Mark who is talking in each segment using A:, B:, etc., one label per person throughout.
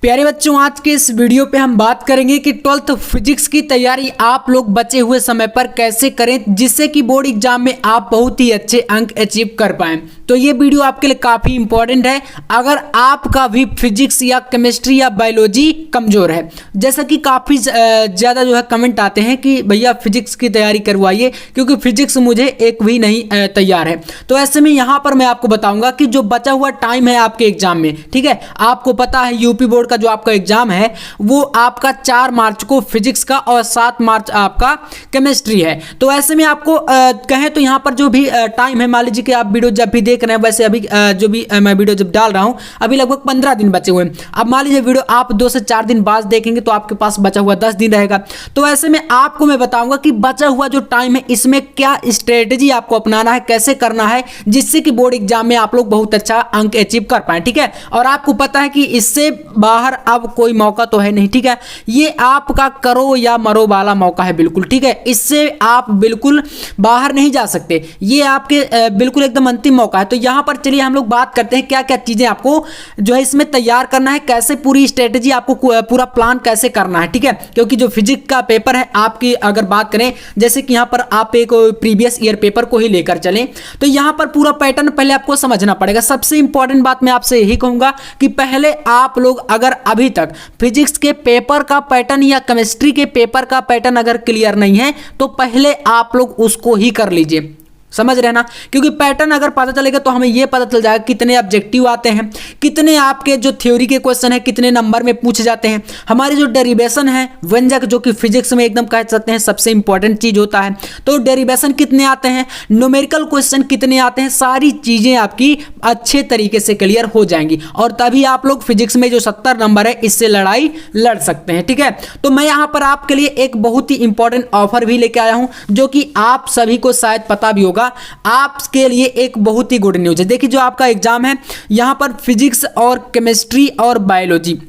A: प्यारे बच्चों, आज के इस वीडियो पे हम बात करेंगे कि 12th फिजिक्स की तैयारी आप लोग बचे हुए समय पर कैसे करें जिससे कि बोर्ड एग्जाम में आप बहुत ही अच्छे अंक अचीव कर पाएं। तो ये वीडियो आपके लिए काफ़ी इंपॉर्टेंट है अगर आपका भी फिजिक्स या केमिस्ट्री या बायोलॉजी कमज़ोर है। जैसा कि काफ़ी ज़्यादा जो है कमेंट आते हैं कि भैया फिजिक्स की तैयारी करवाइए क्योंकि फिजिक्स मुझे एक भी नहीं तैयार है। तो ऐसे में यहाँ पर मैं आपको बताऊँगा कि जो बचा हुआ टाइम है आपके एग्जाम में, ठीक है, आपको पता है यूपी बोर्ड जो आपका एग्जाम है वो आपका 4 मार्च को फिजिक्स का और 7 मार्च आपका केमिस्ट्री है। तो ऐसे में आपको कहें तो यहाँ पर जो भी टाइम है, मान लीजिए कि आप वीडियो जब भी देख रहे हैं, वैसे अभी जो भी मैं वीडियो जब डाल रहा हूँ अभी लगभग 15 दिन बचे हुए हैं। अब मान लीजिए वीडियो आप 2 से 4 दिन बाद देखेंगे तो आपके पास बचा हुआ 10 दिन रहेगा। तो ऐसे में आपको मैं बताऊंगा कि बचा हुआ जो टाइम है इसमें क्या स्ट्रेटेजी आपको अपनाना है, कैसे करना है जिससे कि बोर्ड एग्जाम में आप लोग बहुत अच्छा अंक अचीव कर पाए, ठीक है। और आपको पता है कि इससे बाहर अब कोई मौका तो है नहीं, ठीक है। ये आपका करो या मरो वाला मौका है, बिल्कुल, ठीक है। इससे आप बिल्कुल बाहर नहीं जा सकते, ये आपके बिल्कुल एकदम अंतिम मौका है। तो यहां पर चलिए हम लोग बात करते हैं क्या क्या चीजें आपको जो है इसमें तैयार करना है, कैसे पूरी स्ट्रेटेजी आपको पूरा प्लान कैसे करना है, ठीक है। क्योंकि जो फिजिक्स का पेपर है आपकी अगर बात करें, जैसे कि यहां पर आप एक प्रीवियस ईयर पेपर को ही लेकर चलें तो यहां पर पूरा पैटर्न पहले आपको समझना पड़ेगा। सबसे इंपॉर्टेंट बात मैं आपसे यही कहूंगा कि पहले आप लोग अगर अभी तक फिजिक्स के पेपर का पैटर्न या केमिस्ट्री के पेपर का पैटर्न अगर क्लियर नहीं है तो पहले आप लोग उसको ही कर लीजिए, समझ रहे ना। क्योंकि पैटर्न अगर पता चलेगा तो हमें यह पता चल जाएगा कितने ऑब्जेक्टिव आते हैं, कितने आपके जो थ्योरी के क्वेश्चन है कितने नंबर में पूछे जाते हैं, हमारी जो डेरिवेशन है व्यंजक जो कि फिजिक्स में एकदम कह सकते हैं सबसे इंपॉर्टेंट चीज होता है, तो डेरिवेशन कितने आते हैं, न्यूमेरिकल क्वेश्चन कितने आते हैं, सारी चीजें आपकी अच्छे तरीके से क्लियर हो जाएंगी और तभी आप लोग फिजिक्स में जो 70 नंबर है इससे लड़ाई लड़ सकते हैं, ठीक है। तो मैं यहां पर आपके लिए एक बहुत ही इंपॉर्टेंट ऑफर भी लेके आया हूं जो कि आप सभी को शायद पता भी होगा। आपके लिए एक बहुत ही गुड न्यूज़ है। देखिए जो आपका एग्जाम है यहां पर फिजिक्स और केमिस्ट्री और बायोलॉजी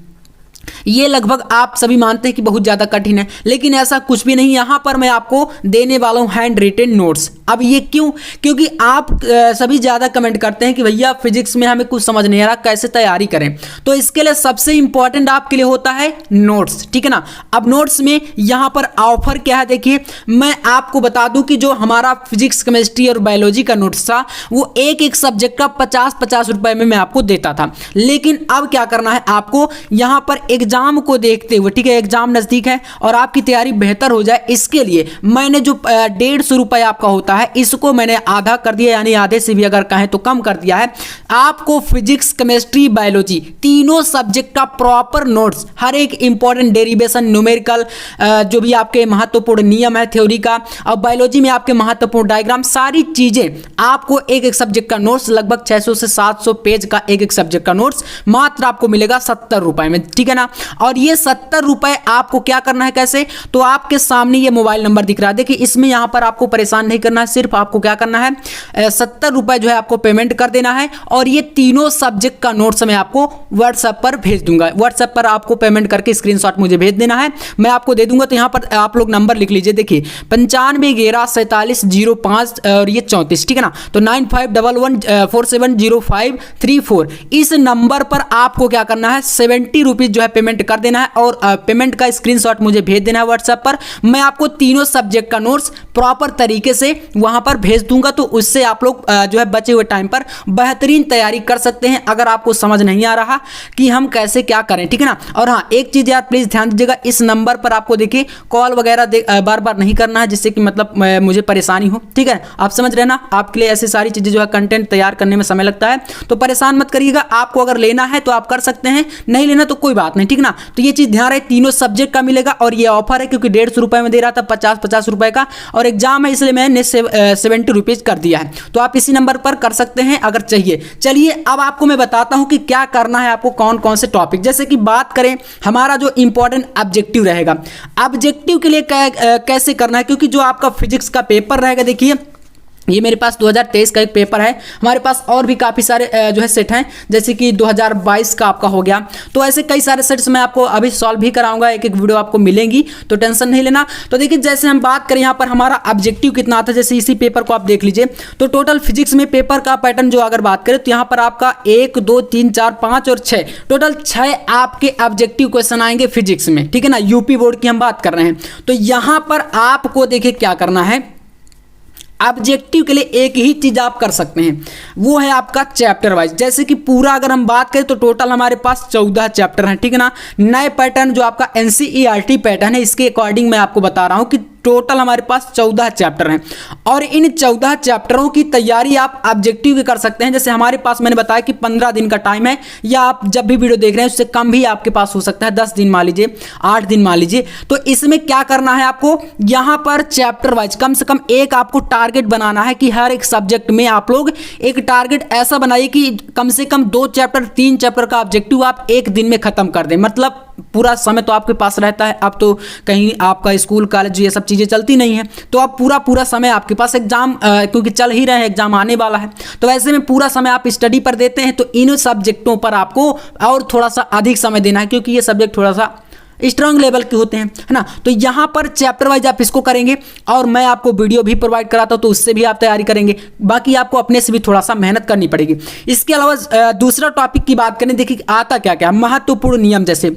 A: ये लगभग आप सभी मानते हैं कि बहुत ज़्यादा कठिन है, लेकिन ऐसा कुछ भी नहीं। यहाँ पर मैं आपको देने वाला हूँ हैंड रिटेन नोट्स। अब ये क्यों? क्योंकि आप सभी ज़्यादा कमेंट करते हैं कि भैया फिजिक्स में हमें कुछ समझ नहीं आ रहा, कैसे तैयारी करें। तो इसके लिए सबसे इंपॉर्टेंट आपके लिए होता है नोट्स, ठीक है ना। अब नोट्स में यहाँ पर ऑफर क्या है, देखिए मैं आपको बता दूँ कि जो हमारा फिजिक्स केमिस्ट्री और बायोलॉजी का नोट्स था वो एक सब्जेक्ट का 50-50 रुपये में मैं आपको देता था। लेकिन अब क्या करना है आपको, यहाँ पर एग्जाम को देखते हुए, ठीक है, एग्जाम नजदीक है और आपकी तैयारी बेहतर हो जाए इसके लिए मैंने जो 150 रुपये आपका होता है इसको मैंने आधा कर दिया, यानी आधे से भी अगर कहें तो कम कर दिया है। आपको फिजिक्स केमिस्ट्री बायोलॉजी तीनों सब्जेक्ट का प्रॉपर नोट्स, हर एक इंपॉर्टेंट डेरिवेशन, न्यूमेरिकल जो भी आपके महत्वपूर्ण नियम है थ्योरी का, और बायोलॉजी में आपके महत्वपूर्ण डायग्राम, सारी चीजें आपको एक सब्जेक्ट का नोट्स लगभग 600 से 700 पेज का एक सब्जेक्ट का नोट्स मात्र आपको मिलेगा 70 रुपए में, ठीक है ना। और ये 70 रुपए आपको क्या करना है, कैसे, तो आपके सामने ये मोबाइल नंबर दिख रहा है, देखिए इसमें यहां पर आपको परेशान नहीं करना है, सिर्फ आपको क्या करना है 70 रुपए जो है आपको पेमेंट कर देना है और ये तीनों सब्जेक्ट का नोट्स मैं आपको व्हाट्सएप पर भेज दूंगा। व्हाट्सएप पर आपको पेमेंट करके स्क्रीनशॉट मुझे भेज देना है, मैं आपको दे दूंगा। तो यहां पर आप लोग नंबर लिख लीजिए, देखिए 95114705 और ये 34, ठीक है ना। तो 9511470534 इस नंबर पर आपको क्या करना है 70 रुपीज जो है पेमेंट कर देना है और पेमेंट का स्क्रीनशॉट मुझे भेज देना है व्हाट्सएप पर। मैं आपको तीनों सब्जेक्ट का नोट्स प्रॉपर तरीके से वहां पर भेज दूंगा, तो उससे आप लोग जो है बचे हुए टाइम पर बेहतरीन तैयारी कर सकते हैं अगर आपको समझ नहीं आ रहा कि हम कैसे क्या करें, ठीक है ना। और हाँ, एक चीज यार प्लीज ध्यान दीजिएगा, इस नंबर पर आपको देखिए कॉल वगैरह बार बार नहीं करना है जिससे कि मतलब मुझे परेशानी हो, ठीक है। आप समझ रहे ना, आपके लिए ऐसी सारी चीजें जो है कंटेंट तैयार करने में समय लगता है, तो परेशान मत करिएगा। आपको अगर लेना है तो आप कर सकते हैं, नहीं लेना तो कोई बात नहीं, ठीक ना। तो ये चीज ध्यान रहे, तीनों सब्जेक्ट का मिलेगा और ये ऑफर है क्योंकि 150 रुपए में दे रहा था, 50-50 रुपए का, और एग्जाम है इसलिए मैंने 70 रुपीज कर दिया है। तो आप इसी नंबर पर कर सकते हैं अगर चाहिए। चलिए अब आपको मैं बताता हूं कि क्या करना है आपको, कौन कौन से टॉपिक। जैसे कि बात करें हमारा जो इंपॉर्टेंट ऑब्जेक्टिव रहेगा, ऑब्जेक्टिव के लिए कैसे करना है, क्योंकि जो आपका फिजिक्स का पेपर रहेगा देखिए ये मेरे पास 2023 का एक पेपर है। हमारे पास और भी काफ़ी सारे जो है सेट हैं, जैसे कि 2022 का आपका हो गया। तो ऐसे कई सारे सेट्स मैं आपको अभी सॉल्व भी कराऊंगा, एक एक वीडियो आपको मिलेंगी, तो टेंशन नहीं लेना। तो देखिए जैसे हम बात करें यहाँ पर हमारा ऑब्जेक्टिव कितना आता है, जैसे इसी पेपर को आप देख लीजिए। तो टोटल फिजिक्स में पेपर का पैटर्न जो अगर बात करें तो यहाँ पर आपका 1 2 3 4 5 और 6, टोटल 6 आपके ऑब्जेक्टिव क्वेश्चन आएंगे फिजिक्स में, ठीक है ना। यूपी बोर्ड की हम बात कर रहे हैं। तो यहाँ पर आपको देखिए क्या करना है, ऑब्जेक्टिव के लिए एक ही चीज आप कर सकते हैं, वो है आपका चैप्टर वाइज। जैसे कि पूरा अगर हम बात करें तो टोटल हमारे पास 14 चैप्टर हैं, ठीक है ना। नए पैटर्न जो आपका एनसीईआरटी पैटर्न है, इसके अकॉर्डिंग मैं आपको बता रहा हूं कि टोटल हमारे पास 14 चैप्टर हैं और इन 14 चैप्टरों की तैयारी आप ऑब्जेक्टिव की कर सकते हैं। जैसे हमारे पास मैंने बताया कि 15 दिन का टाइम है, या आप जब भी वीडियो देख रहे हैं उससे कम भी आपके पास हो सकता है, 10 दिन मान लीजिए, 8 दिन मान लीजिए। तो इसमें क्या करना है आपको, यहाँ पर चैप्टर वाइज कम से कम एक आपको टारगेट बनाना है कि हर एक सब्जेक्ट में आप लोग एक टारगेट ऐसा बनाइए कि कम से कम 2 चैप्टर 3 चैप्टर का ऑब्जेक्टिव आप एक दिन में खत्म कर दें। मतलब पूरा समय तो आपके पास रहता है, अब तो कहीं आपका स्कूल कॉलेज ये सब चीज़ें चलती नहीं है, तो आप पूरा समय आपके पास एग्जाम क्योंकि चल ही रहे हैं, एग्जाम आने वाला है, तो ऐसे में पूरा समय आप स्टडी पर देते हैं। तो इन सब्जेक्टों पर आपको और थोड़ा सा अधिक समय देना है, क्योंकि ये सब्जेक्ट थोड़ा सा स्ट्रांग लेवल के होते हैं, है ना। तो यहाँ पर चैप्टर वाइज आप इसको करेंगे और मैं आपको वीडियो भी प्रोवाइड कराता हूँ, तो उससे भी आप तैयारी करेंगे। बाकी आपको अपने से भी थोड़ा सा मेहनत करनी पड़ेगी। इसके अलावा दूसरा टॉपिक की बात करें, देखिए आता क्या क्या महत्वपूर्ण नियम, जैसे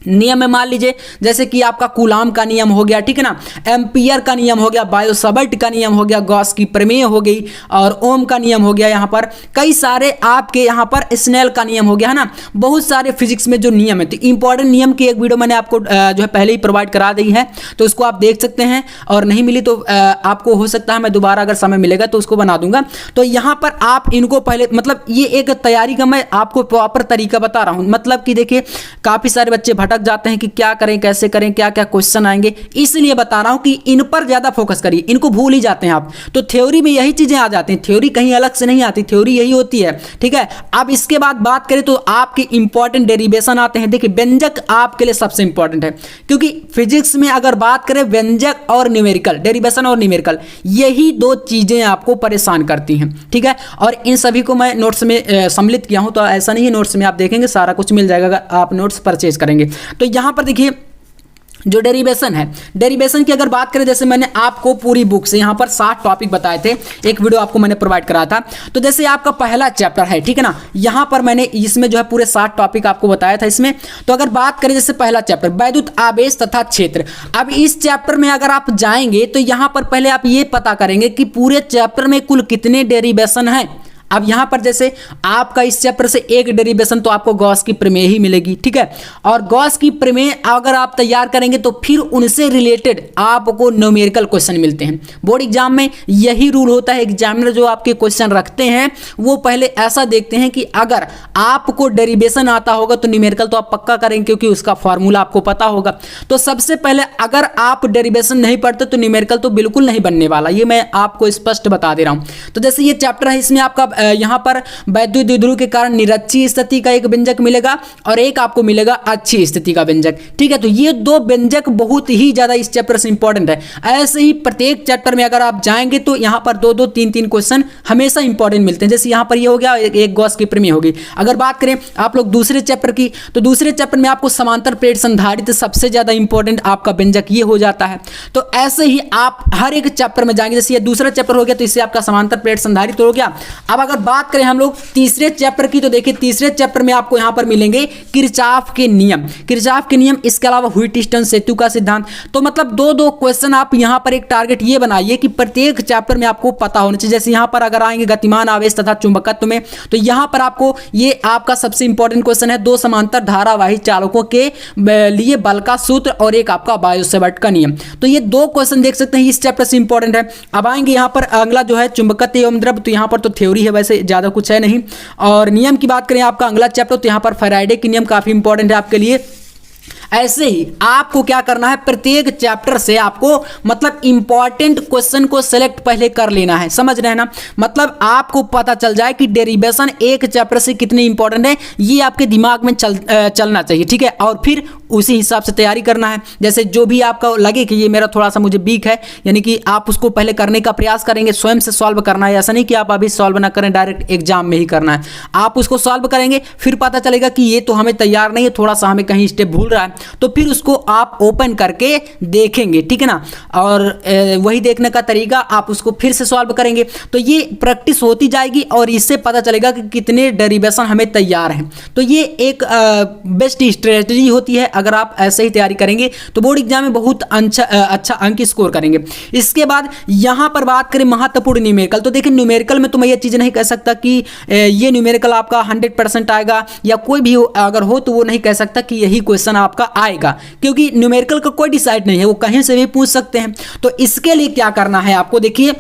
A: नियम में मान लीजिए जैसे कि आपका कूलाम का नियम हो गया, ठीक है ना, एम्पियर का नियम हो गया, बायो-सावर्ट का नियम हो गया, गॉस की प्रमेय हो गई और ओम का नियम हो गया। यहाँ पर कई सारे आपके यहाँ पर स्नेल का नियम हो गया, है ना। बहुत सारे फिजिक्स में जो नियम है, तो इंपॉर्टेंट नियम की एक वीडियो मैंने आपको जो है पहले ही प्रोवाइड करा दी है, तो उसको आप देख सकते हैं। और नहीं मिली तो आपको हो सकता है मैं दोबारा अगर समय मिलेगा तो उसको बना दूंगा। तो यहाँ पर आप इनको पहले, मतलब ये एक तैयारी का मैं आपको प्रॉपर तरीका बता रहा हूँ। मतलब कि देखिए काफ़ी सारे बच्चे भटक जाते हैं कि क्या करें, कैसे करें, क्या क्या क्वेश्चन आएंगे, इसलिए बता रहा हूं कि इन पर ज्यादा फोकस करिए, इनको भूल ही जाते हैं आप। तो थ्योरी में यही चीजें आ जाती हैं, थ्योरी कहीं अलग से नहीं आती, थ्योरी यही होती है, ठीक है। अब इसके बाद बात करें तो आपके इंपॉर्टेंट डेरिवेशन आते हैं। देखिए व्यंजक आपके लिए सबसे इंपॉर्टेंट है, क्योंकि फिजिक्स में अगर बात करें व्यंजक और न्यूमेरिकल, डेरिवेशन और न्यूमेरिकल, यही 2 चीजें आपको परेशान करती हैं, ठीक है। और इन सभी को मैं नोट्स में सम्मिलित किया हूं, तो ऐसा नहीं है, नोट्स में आप देखेंगे सारा कुछ मिल जाएगा अगर आप नोट्स परचेज करेंगे। तो यहां पर देखिए जो डेरिवेशन है, डेरिवेशन की अगर बात करें, जैसे मैंने आपको पूरी बुक से यहाँ पर 7 टॉपिक बताए थे, एक वीडियो आपको मैंने प्रोवाइड कराया था। तो जैसे आपका पहला चैप्टर है, ठीक है ना, यहाँ पर मैंने इसमें जो है पूरे 7 टॉपिक आपको बताया था इसमें। तो अगर बात करें जैसे पहला चैप्टर वैद्युत आवेश तथा क्षेत्र, अब इस चैप्टर में अगर आप जाएंगे तो यहाँ पर पहले आप ये पता करेंगे कि पूरे चैप्टर में कुल कितने डेरिवेशन हैं। अब यहां पर जैसे आपका इस चैप्टर से एक डेरिवेशन तो आपको गॉस की प्रमेय ही मिलेगी, ठीक है। और गॉस की प्रमेय अगर आप तैयार करेंगे तो फिर उनसे रिलेटेड आपको न्यूमेरिकल क्वेश्चन मिलते हैं। बोर्ड एग्जाम में यही रूल होता है, एग्जामिनर जो आपके क्वेश्चन रखते हैं वो पहले ऐसा देखते हैं कि अगर आपको डेरिवेशन आता होगा तो न्यूमेरिकल तो आप पक्का करेंगे, क्योंकि उसका फॉर्मूला आपको पता होगा। तो सबसे पहले अगर आप डेरिवेशन नहीं पढ़ते तो न्यूमेरिकल तो बिल्कुल नहीं बनने वाला, ये मैं आपको स्पष्ट बता दे रहा हूं। तो जैसे ये चैप्टर है, इसमें आपका यहाँ पर वैद्युत द्विध्रुव के कारण निरक्षीय स्थिति का एक व्यंजक मिलेगा और एक आपको मिलेगा अच्छी स्थिति का व्यंजक, ठीक है। तो ये 2 व्यंजक बहुत ही ज्यादा इस चैप्टर से इंपॉर्टेंट है। ऐसे ही प्रत्येक चैप्टर में अगर आप जाएंगे तो यहाँ पर 2-2 3-3 क्वेश्चन हमेशा इंपॉर्टेंट मिलते हैं। जैसे यहाँ पर ये हो गया, एक गॉस की प्रमेय होगी। अगर बात करें आप लोग दूसरे चैप्टर की, तो दूसरे चैप्टर में आपको समांतर प्लेट संधारित्र सबसे ज्यादा इंपॉर्टेंट आपका व्यंजक ये हो जाता है। तो ऐसे ही आप हर एक चैप्टर में जाएंगे, जैसे ये दूसरा चैप्टर हो गया तो इससे आपका समांतर प्लेट संधारित्र हो गया। अब अगर बात करें हम लोग तीसरे चैप्टर की, तो देखिए तीसरे चैप्टर में आपको यहां पर मिलेंगे किरचॉफ के नियम, किरचॉफ के नियम, इसके अलावा व्हिटिस्टन सेतु का सिद्धांत। तो मतलब 2-2 क्वेश्चन आप यहां पर एक टारगेट ये बनाइए कि प्रत्येक चैप्टर में आपको पता होना चाहिए। जैसे यहां पर अगर आएंगे गतिमान आवेश तथा चुंबकत्व में, तो यहां पर आपको ये आपका सबसे इंपॉर्टेंट क्वेश्चन है, 2 समांतर धारावाही चालकों के लिए बल का सूत्र और एक आपका बायो-सावर्ट का नियम। तो ये 2 क्वेश्चन देख सकते हैं, इस चैप्टर से इंपॉर्टेंट है। अब आएंगे यहां पर अगला जो है चुंबकत्व एवं द्रव, तो यहां पर तो थ्योरी है, वैसे ज्यादा कुछ है नहीं। और नियम की बात करें आपका अगला चैप्टर, तो यहाँ पर फैराडे के नियम काफी इंपॉर्टेंट है आपके लिए। ऐसे ही आपको क्या करना है, प्रत्येक चैप्टर से आपको मतलब इंपॉर्टेंट क्वेश्चन को सिलेक्ट पहले कर लेना है, समझ रहे हैं ना। मतलब आपको पता चल जाए कि डेरिवेशन एक चैप्टर से कितने इंपॉर्टेंट है, ये आपके दिमाग में चलना चाहिए, ठीक है। और फिर उसी हिसाब से तैयारी करना है। जैसे जो भी आपका लगे कि ये मेरा थोड़ा सा मुझे वीक है, यानी कि आप उसको पहले करने का प्रयास करेंगे, स्वयं से सॉल्व करना है। ऐसा नहीं कि आप अभी सॉल्व ना करें, डायरेक्ट एग्जाम में ही करना है। आप उसको सॉल्व करेंगे, फिर पता चलेगा कि ये तो हमें तैयार नहीं है, थोड़ा सा हमें कहीं स्टेप भूल रहा है, तो फिर उसको आप ओपन करके देखेंगे, ठीक है ना। और वही देखने का तरीका, आप उसको फिर से सॉल्व करेंगे, तो ये प्रैक्टिस होती जाएगी और इससे पता चलेगा कि कितने डेरिवेशन हमें तैयार हैं। तो ये एक बेस्ट स्ट्रेटजी होती है। अगर आप ऐसे ही तैयारी करेंगे तो बोर्ड एग्जाम में बहुत अच्छा अंक स्कोर करेंगे। इसके बाद यहां पर बात करें महत्वपूर्ण न्यूमेरिकल, तो देखिए न्यूमेरिकल में तो मैं ये चीज़ नहीं कह सकता कि ये न्यूमेरिकल आपका 100% आएगा, या कोई भी अगर हो तो वो नहीं कह सकता कि यही क्वेश्चन आपका आएगा, क्योंकि न्यूमेरिकल का कोई डिसाइड नहीं है, वो कहीं से भी पूछ सकते हैं। तो इसके लिए क्या करना है आपको, देखिए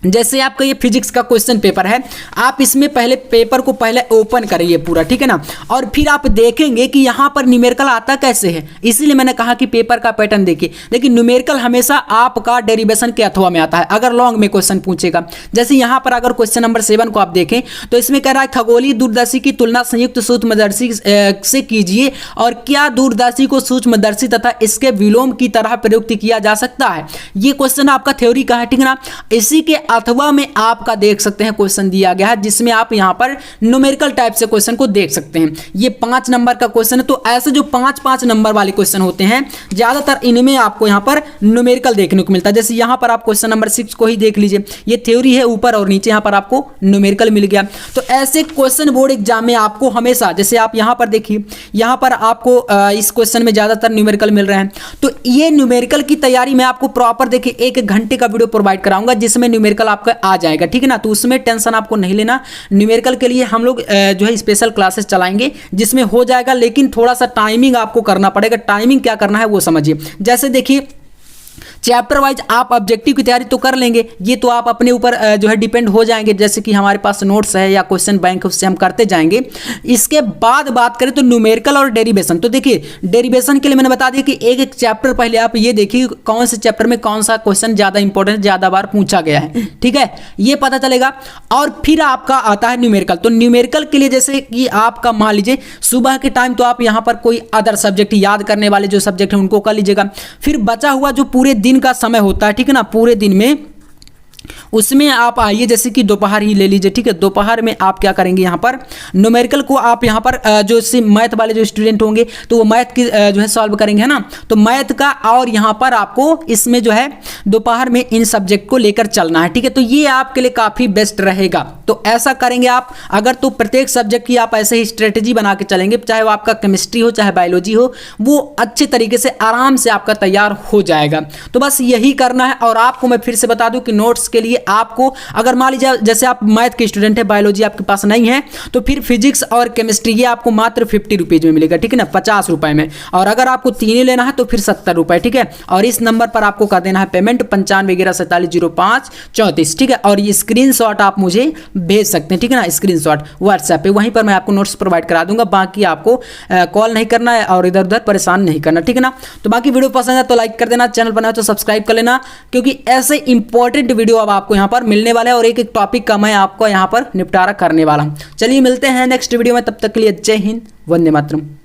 A: जैसे आपका ये फिजिक्स का क्वेश्चन पेपर है, आप इसमें पहले पेपर को पहले ओपन करिए पूरा, ठीक है ना। और फिर आप देखेंगे कि यहाँ पर न्यूमेरिकल आता कैसे है, इसीलिए मैंने कहा कि पेपर का पैटर्न देखिए। देखिए न्यूमेरिकल हमेशा आपका डेरिवेशन के अथवा में आता है, अगर लॉन्ग में क्वेश्चन पूछेगा। जैसे यहाँ पर अगर क्वेश्चन नंबर 7 को आप देखें तो इसमें कह रहा है खगोलीय दूरदर्शी की तुलना संयुक्त सूक्ष्मदर्शी से कीजिए, और क्या दूरदर्शी को सूक्ष्मदर्शी तथा इसके विलोम की तरह प्रयुक्त किया जा सकता है। ये क्वेश्चन आपका थ्योरी का है, ठीक है ना। इसी के अथवा में आपका देख सकते हैं क्वेश्चन दिया गया है, जिसमें आप यहां पर न्यूमेरिकल टाइप से क्वेश्चन को देख सकते हैं। ये 5 नंबर का क्वेश्चन है, तो ऐसे जो 5-5 नंबर वाले क्वेश्चन होते हैं, ज्यादातर इनमें आपको यहां पर न्यूमेरिकल देखने को मिलता है। जैसे यहां पर आप क्वेश्चन नंबर 6 को ही देख लीजिए, ये थ्योरी है ऊपर और नीचे, यहां पर आपको न्यूमेरिकल मिल गया। तो ऐसे क्वेश्चन बोर्ड एग्जाम में आपको हमेशा, जैसे आप यहां पर देखिए, यहां पर आपको इस क्वेश्चन में ज्यादातर न्यूमेरिकल मिल रहे हैं। तो ये न्यूमेरिकल की तैयारी में आपको प्रॉपर देखिए 1 घंटे का वीडियो प्रोवाइड कराऊंगा, जिसमें न्यूमेरिकल आपका आ जाएगा, ठीक है ना। तो उसमें टेंशन आपको नहीं लेना। न्यूमेरिकल के लिए हम लोग जो है स्पेशल क्लासेस चलाएंगे, जिसमें हो जाएगा, लेकिन थोड़ा सा टाइमिंग आपको करना पड़ेगा। टाइमिंग क्या करना है वो समझिए। जैसे देखिए चैप्टर वाइज आप ऑब्जेक्टिव की तैयारी तो कर लेंगे, ये तो आप अपने ऊपर जो है डिपेंड हो जाएंगे। जैसे कि हमारे पास नोट्स है या क्वेश्चन बैंक, उससे हम करते जाएंगे। इसके बाद बात करें तो न्यूमेरिकल और डेरिवेशन, तो देखिए डेरिवेशन के लिए मैंने बता दिया कि एक चैप्टर पहले आप ये देखिए कौन से चैप्टर में कौन सा क्वेश्चन ज़्यादा इंपॉर्टेंट, ज़्यादा बार पूछा गया है, ठीक है, ये पता चलेगा। और फिर आपका आता है न्यूमेरिकल। तो न्यूमेरिकल के लिए जैसे कि आपका मान लीजिए सुबह के टाइम तो आप यहाँ पर कोई अदर सब्जेक्ट याद करने वाले जो सब्जेक्ट है उनको कर लीजिएगा। फिर बचा हुआ जो पूरे दिन का समय होता है, ठीक है ना, पूरे दिन में उसमें आप आइए, जैसे कि दोपहर ही ले लीजिए, ठीक है। दोपहर में आप क्या करेंगे, यहाँ पर न्यूमेरिकल को आप यहाँ पर जो मैथ वाले जो स्टूडेंट होंगे तो वो मैथ की जो है सॉल्व करेंगे, है ना। तो मैथ का और यहाँ पर आपको इसमें जो है दोपहर में इन सब्जेक्ट को लेकर चलना है, ठीक है। तो ये आपके लिए काफ़ी बेस्ट रहेगा। तो ऐसा करेंगे आप अगर, तो प्रत्येक सब्जेक्ट की आप ऐसे ही स्ट्रेटेजी बना के चलेंगे, चाहे वो आपका केमिस्ट्री हो चाहे बायोलॉजी हो, वो अच्छे तरीके से आराम से आपका तैयार हो जाएगा। तो बस यही करना है। और आपको मैं फिर से बता दूं कि नोट्स के लिए आपको, अगर मान लीजिए जैसे आप मैथ के स्टूडेंट है, बायोलॉजी आपके पास नहीं है, तो फिर फिजिक्स और केमिस्ट्री ये आपको मात्र 50 रुपीज़ में मिलेगा, ठीक है ना, 50 रुपये में। और अगर आपको तीनों लेना है तो फिर 70 रुपये, ठीक है। और इस नंबर पर आपको कर देना है पेमेंट 9511470534, ठीक है। और ये स्क्रीनशॉट आप मुझे भेज सकते हैं, ठीक है ना, स्क्रीनशॉट व्हाट्सएप पे, वहीं पर मैं आपको नोट्स प्रोवाइड करा दूंगा। बाकी आपको कॉल नहीं करना है और इधर उधर परेशान नहीं करना, ठीक है ना। तो बाकी वीडियो पसंद है तो लाइक कर देना, चैनल बनाए तो सब्सक्राइब कर लेना, क्योंकि ऐसे इंपॉर्टेंट वीडियो अब आपको यहाँ पर मिलने वाला है और एक एक टॉपिक का मैं आपको यहाँ पर निपटारा करने वाला हूँ। चलिए मिलते हैं नेक्स्ट वीडियो में, तब तक के लिए जय हिंद, वंदे मातरम।